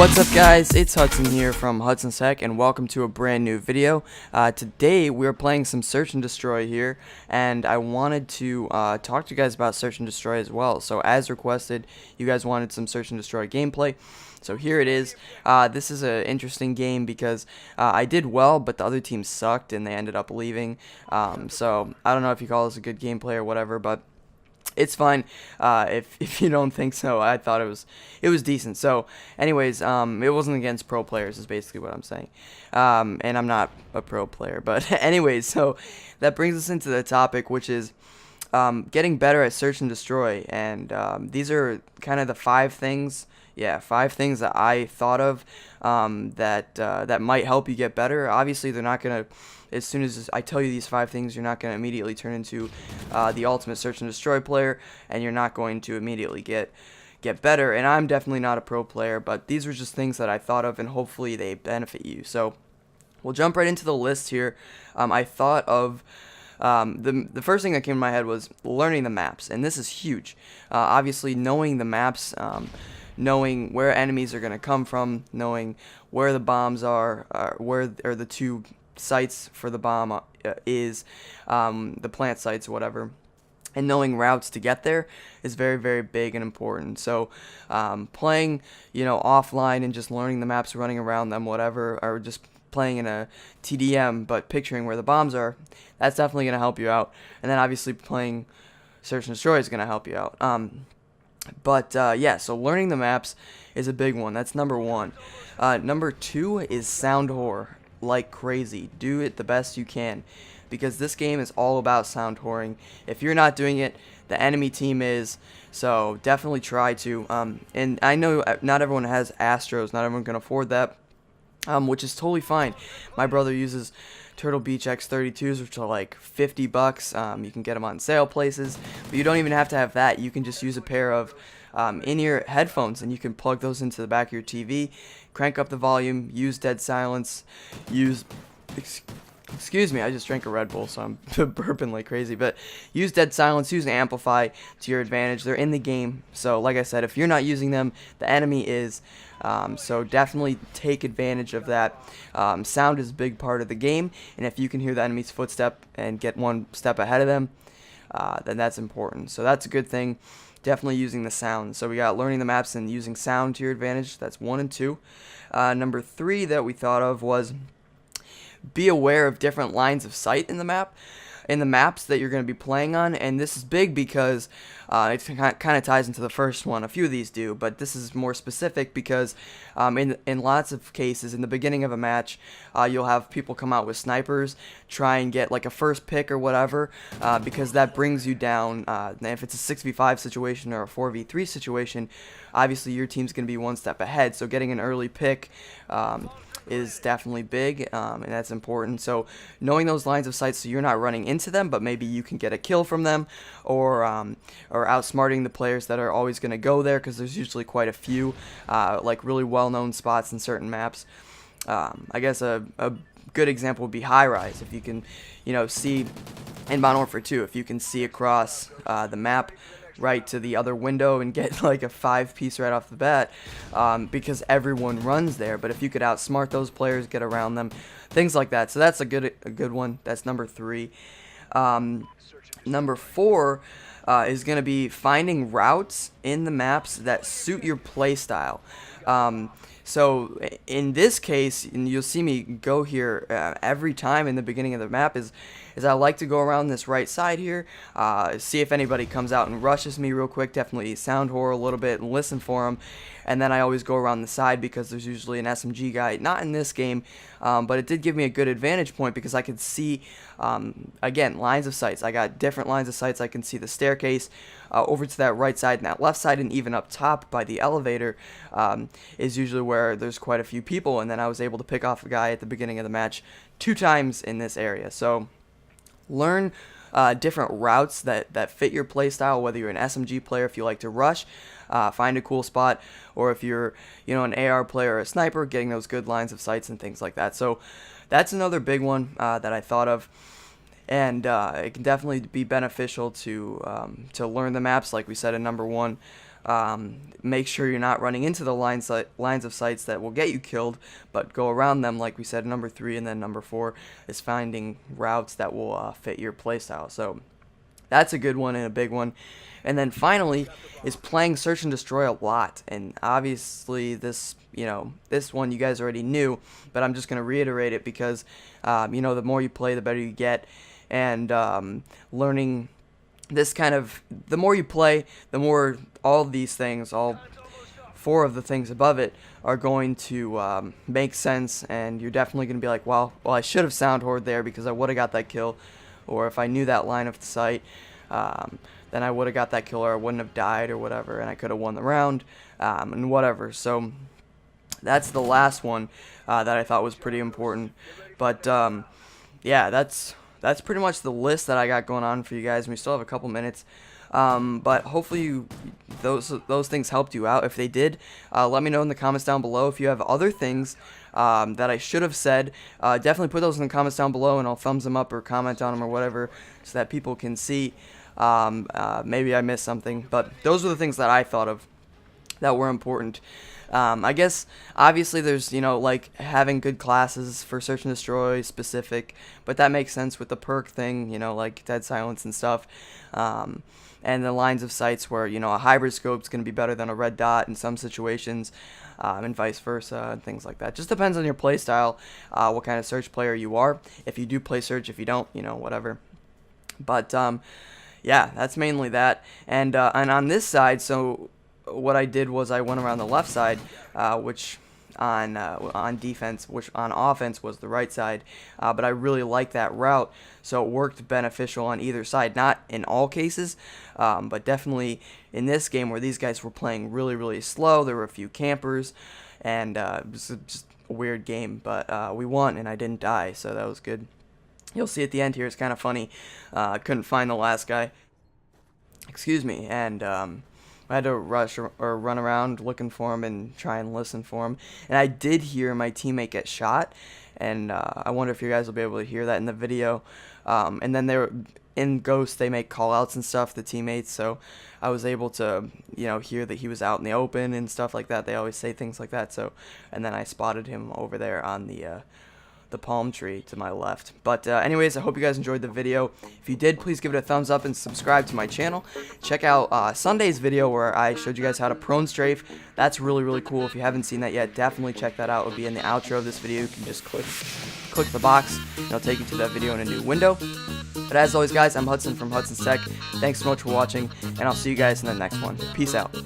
What's up guys, it's Hudson here from Hudson's Tech and welcome to a brand new video. Today we're playing some Search and Destroy here, and I wanted to talk to you guys about Search and Destroy as well. So as requested, you guys wanted some Search and Destroy gameplay. So here it is. This is an interesting game because I did well, but the other team sucked and they ended up leaving. So I don't know if you call this a good gameplay or whatever, but it's fine. If you don't think so, I thought it was decent. So anyways, it wasn't against pro players is basically what I'm saying. And I'm not a pro player, but anyways, so that brings us into the topic, which is getting better at Search and Destroy. And these are kind of the five things that I thought of that might help you get better. Obviously, they're not going to, as soon as I tell you these five things, you're not going to immediately turn into the ultimate Search and Destroy player, and you're not going to immediately get better. And I'm definitely not a pro player, but these were just things that I thought of, and hopefully they benefit you. So we'll jump right into the list here. I thought of the first thing that came to my head was learning the maps, and this is huge. Obviously, knowing the maps, knowing where enemies are going to come from, knowing where the bombs are, where the two sites for the bomb is, the plant sites or whatever, and knowing routes to get there is very, very big and important. So playing, offline and just learning the maps, running around them, whatever, or just playing in a TDM but picturing where the bombs are, that's definitely going to help you out. And then obviously playing Search and Destroy is going to help you out. Yeah, so learning the maps is a big one. That's number one. Number two is sound whore like crazy. Do it the best you can, because this game is all about sound whoring. If you're not doing it, the enemy team is. So definitely try to. And I know not everyone has Astros. Not everyone can afford that, which is totally fine. My brother uses Turtle Beach X32s, which are like $50. You can get them on sale places, but you don't even have to have that. You can just use a pair of in-ear headphones, and you can plug those into the back of your TV, crank up the volume, use dead silence, excuse me, I just drank a Red Bull, so I'm burping like crazy, but use dead silence, use an amplify to your advantage. They're in the game, so like I said, if you're not using them, the enemy is. So definitely take advantage of that. Sound is a big part of the game, and if you can hear the enemy's footstep and get one step ahead of them, then that's important. So that's a good thing. Definitely using the sound. So we got learning the maps and using sound to your advantage. That's 1 and 2. Number 3 that we thought of was be aware of different lines of sight in the map, in the maps that you're going to be playing on. And this is big because it kind of ties into the first one. A few of these do, but this is more specific because in lots of cases in the beginning of a match, you'll have people come out with snipers, try and get like a first pick or whatever, because that brings you down. If it's a 6v5 situation or a 4v3 situation, obviously your team's going to be one step ahead, so getting an early pick is definitely big, and that's important. So knowing those lines of sight so you're not running into them, but maybe you can get a kill from them, or outsmarting the players that are always going to go there, because there's usually quite a few like really well-known spots in certain maps. I guess a good example would be high rise. If you can see in Modern Warfare 2, if you can see across the map right to the other window and get like a 5-piece right off the bat, because everyone runs there. But if you could outsmart those players, get around them, things like that. So that's a good one. That's number 3. Number 4 is going to be finding routes in the maps that suit your play style. So in this case, and you'll see me go here every time in the beginning of the map, is I like to go around this right side here, see if anybody comes out and rushes me real quick, definitely sound whore a little bit and listen for them. And then I always go around the side because there's usually an SMG guy. Not in this game, but it did give me a good advantage point because I could see, again, lines of sights. I got different lines of sights. I can see the staircase over to that right side and that left side, and even up top by the elevator is usually where there's quite a few people. And then I was able to pick off a guy at the beginning of the match 2 times in this area. So learn different routes that fit your playstyle, whether you're an SMG player, if you like to rush, find a cool spot, or if you're an AR player or a sniper, getting those good lines of sights and things like that. So that's another big one that I thought of. And it can definitely be beneficial to learn the maps, like we said in number 1. Make sure you're not running into the lines of sights that will get you killed, but go around them, like we said, number 3. And then number 4 is finding routes that will fit your playstyle. So that's a good one and a big one. And then finally is playing search and destroy a lot. And obviously this one you guys already knew, but I'm just going to reiterate it because the more you play, the better you get. And learning this the more you play, the more all of these things, all 4 of the things above it, are going to make sense. And you're definitely going to be like, well, I should have sound horde there because I would have got that kill. Or if I knew that line of sight, then I would have got that kill, or I wouldn't have died or whatever, and I could have won the round, and whatever. So that's the last one that I thought was pretty important. But yeah, that's pretty much the list that I got going on for you guys. We still have a couple minutes. But hopefully those things helped you out. If they did, let me know in the comments down below. If you have other things that I should have said, definitely put those in the comments down below, and I'll thumbs them up or comment on them or whatever, so that people can see. Maybe I missed something, but those are the things that I thought of that were important. I guess obviously there's like having good classes for search and destroy specific, but that makes sense with the perk thing, like dead silence and stuff. And the lines of sights where a hybrid scope's going to be better than a red dot in some situations, and vice versa, and things like that. Just depends on your play style, what kind of search player you are. If you do play search, if you don't, whatever. But yeah, that's mainly that. And on this side, so what I did was I went around the left side, which on defense, which on offense was the right side, but I really liked that route, so it worked beneficial on either side. Not in all cases, but definitely in this game where these guys were playing really, really slow. There were a few campers, and it was just a weird game, but we won, and I didn't die, so that was good. You'll see at the end here, it's kind of funny. I couldn't find the last guy. Excuse me, and I had to rush or run around looking for him and try and listen for him. And I did hear my teammate get shot, and I wonder if you guys will be able to hear that in the video. And then in Ghost, they make call-outs and stuff, the teammates, so I was able to, hear that he was out in the open and stuff like that. They always say things like that, so, and then I spotted him over there on the palm tree to my left. But anyways, I hope you guys enjoyed the video. If you did, please give it a thumbs up and subscribe to my channel. Check out Sunday's video where I showed you guys how to prone strafe. That's really, really cool. If you haven't seen that yet, definitely check that out. It'll be in the outro of this video. You can just click the box, and it'll take you to that video in a new window. But as always, guys, I'm Hudson from Hudson's Tech. Thanks so much for watching, and I'll see you guys in the next one. Peace out.